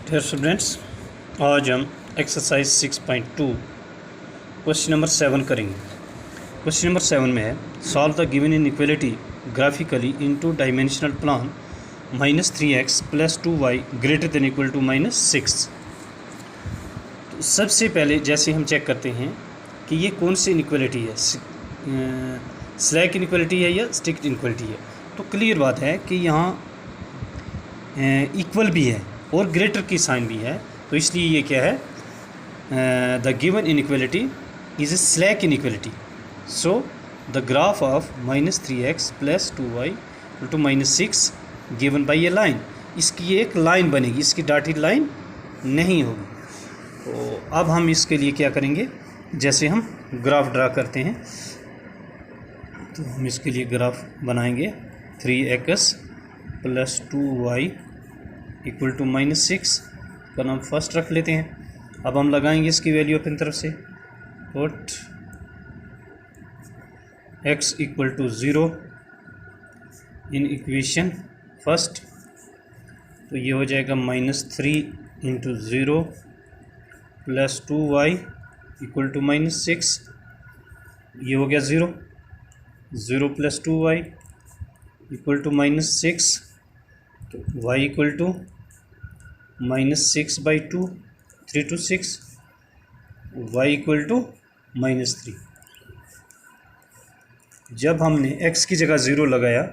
Dear students, आज हम exercise 6.2 question number 7 करेंगे। क्वेश्चन नंबर 7 में है solve the given inequality graphically in two dimensional plane -3x + 2y greater than equal to -6। तो सबसे पहले जैसे हम चेक करते हैं कि ये कौन सी इनइक्वालिटी है, स्लैक इनइक्वालिटी है या स्ट्रिक्ट इनइक्वालिटी है। तो क्लियर बात है कि यहाँ इक्वल भी है और ग्रेटर की साइन भी है, तो इसलिए ये क्या है, the given inequality is a slack inequality. So the graph of -3x + 2y = -6 given by A line. इसकी एक लाइन बनेगी, इसकी डॉटेड लाइन नहीं होगी। तो अब हम इसके लिए क्या करेंगे, जैसे हम ग्राफ ड्रा करते हैं तो हम इसके लिए ग्राफ बनाएंगे। 3x + 2y = -6 का नाम फर्स्ट रख लेते हैं। अब हम लगाएंगे इसकी वैल्यू अपनी तरफ से। Put x = 0 in equation first, तो ये हो जाएगा -3 × 0 + 2y = -6। ये हो गया 0 + 2y = -6, तो y = -6/2, 3 to 6, y = -3। जब हमने x की जगह 0 लगाया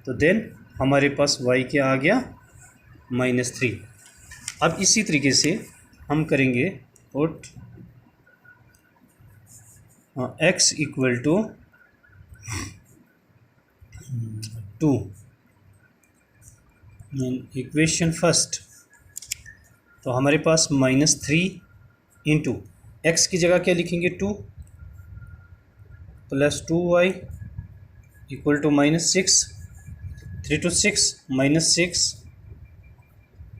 तो देन हमारे पास y क्या आ गया, -3। अब इसी तरीके से हम करेंगे पुट x = 2 इक्वेशन फर्स्ट, तो हमारे पास -3 × x की जगह क्या लिखेंगे, 2 + 2y = -6, 3 to 6, -6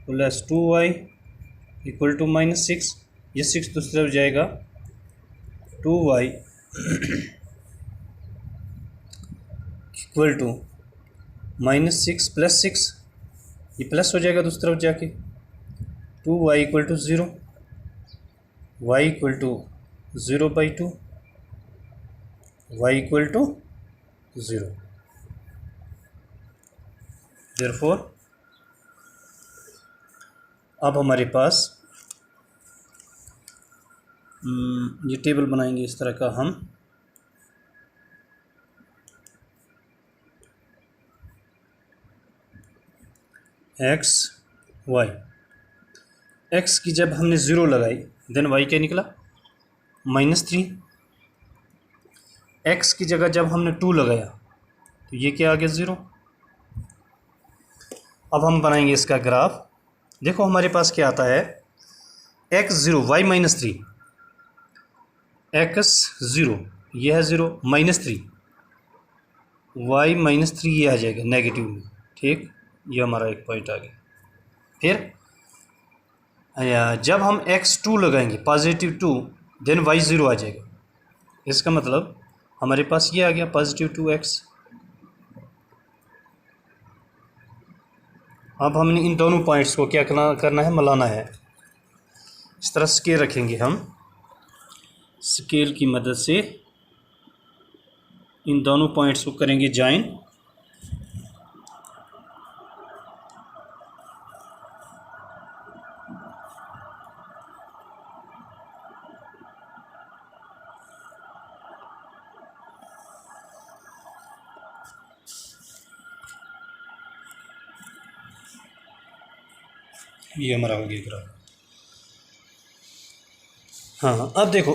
+ 2y = -6। ये 6 दूसरी तरफ जाएगा, 2y = -6 + 6, ये प्लस हो जाएगा दूसरी तरफ जाके, 2y = 0, y = 0/2, y = 0। देयरफॉर अब हमारे पास ये टेबल बनाएंगे इस तरह का हम। x y, x की जब हमने 0 लगाई देन y क्या निकला, -3। x की जगह जब हमने 2 लगाया तो ये क्या आ गया, 0। अब हम बनाएंगे इसका ग्राफ। देखो हमारे पास क्या आता है, x 0 y -3, x 0 ये है 0, -3 y -3 ये आ जाएगा नेगेटिव में, ठीक। ये हमारा एक पॉइंट आ गया। फिर जब हम x2 लगाएंगे +2 देन y 0 आ जाएगा। इसका मतलब हमारे पास ये आ गया +2x। अब हमने इन दोनों पॉइंट्स को क्या करना है, मिलाना है। इस तरह स्केल रखेंगे हम, स्केल की मदद से इन दोनों पॉइंट्स को करेंगे ज्वाइन। ये हमारा हो गया ग्राफ। हाँ, अब देखो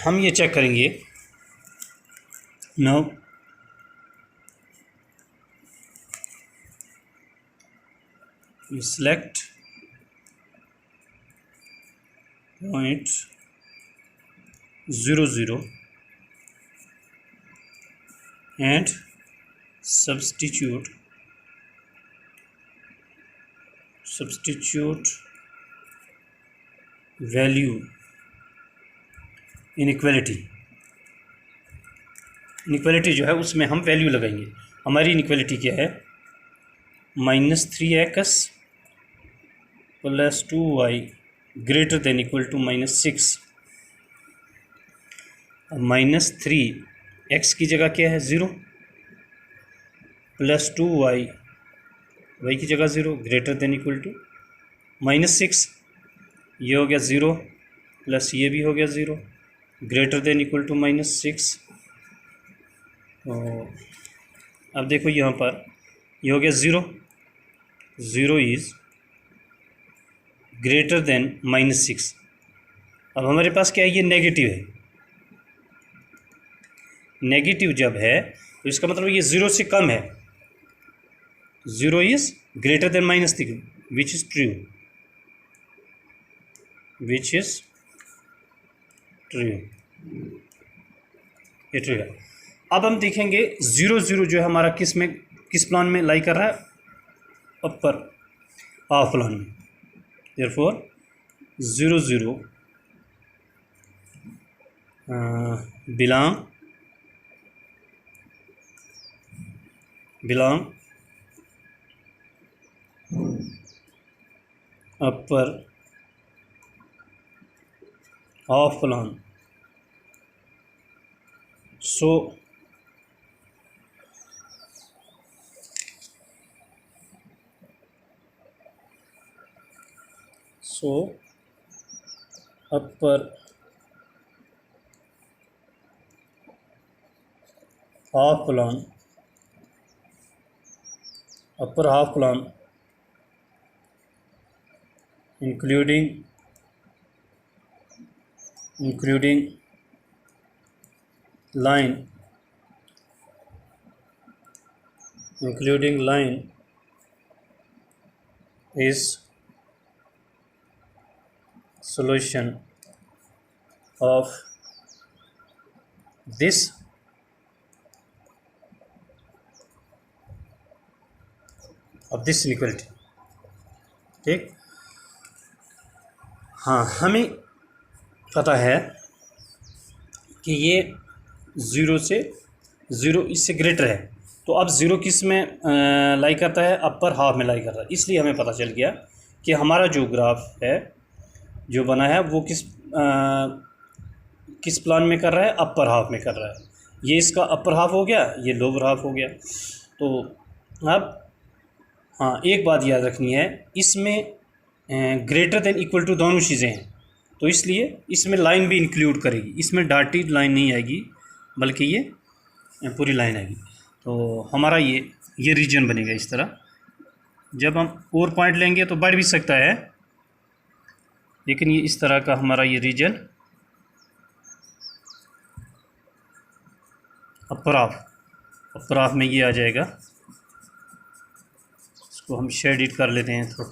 हम ये चेक करेंगे। Now we select point 0 0 and substitute value inequality जो है उसमें हम वैल्यू लगाएंगे। हमारी इनइक्वालिटी क्या है, -3x plus 2y greater than equal to -6। -3 x की जगह क्या है 0, प्लस 2y y की जगह 0 ग्रेटर देन इक्वल टू -6। ये हो गया 0 प्लस ये भी हो गया 0 ग्रेटर देन इक्वल टू -6। तो अब देखो यहाँ पर ये हो गया 0, 0 इज़ ग्रेटर देन -6। अब हमारे पास क्या है, ये नेगेटिव है। नेगेटिव जब है तो इसका मतलब ये 0 से कम है। 0 is greater than -6 which is true, which is true, ये ट्रू है। अब हम देखेंगे 0 0 जो है हमारा किस प्लान में लाई कर रहा है, अपर हाफ प्लान में। therefore 0 0 belong upper half plan, so upper half plan including line is solution of this inequality। ठीक, हाँ हमें पता है कि ये 0 से 0 इससे ग्रेटर है, तो अब 0 किस में लाई करता है, अपर हाफ में लाई करता है। इसलिए हमें पता चल गया कि हमारा जो ग्राफ है जो बना है वो किस प्लान में कर रहा है, अपर हाफ में कर रहा है। ये इसका अपर हाफ हो गया, ये लोअर हाफ हो गया। तो अब हाँ एक बात याद रखनी है, इसमें ग्रेटर देन इक्वल टू दोनों चीज़ें हैं, तो इसलिए इसमें लाइन भी इंक्लूड करेगी। इसमें डॉटेड लाइन नहीं आएगी बल्कि ये पूरी लाइन आएगी। तो हमारा ये रीजन बनेगा इस तरह। जब हम और पॉइंट लेंगे तो बढ़ भी सकता है, लेकिन ये इस तरह का हमारा ये रीजन अपर हाफ में ये आ जाएगा। इसको हम शेडिड कर लेते हैं थोड़ा।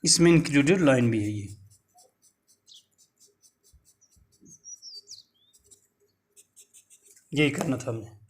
इसमें इंक्लूडेड लाइन भी है, यही करना था हमें।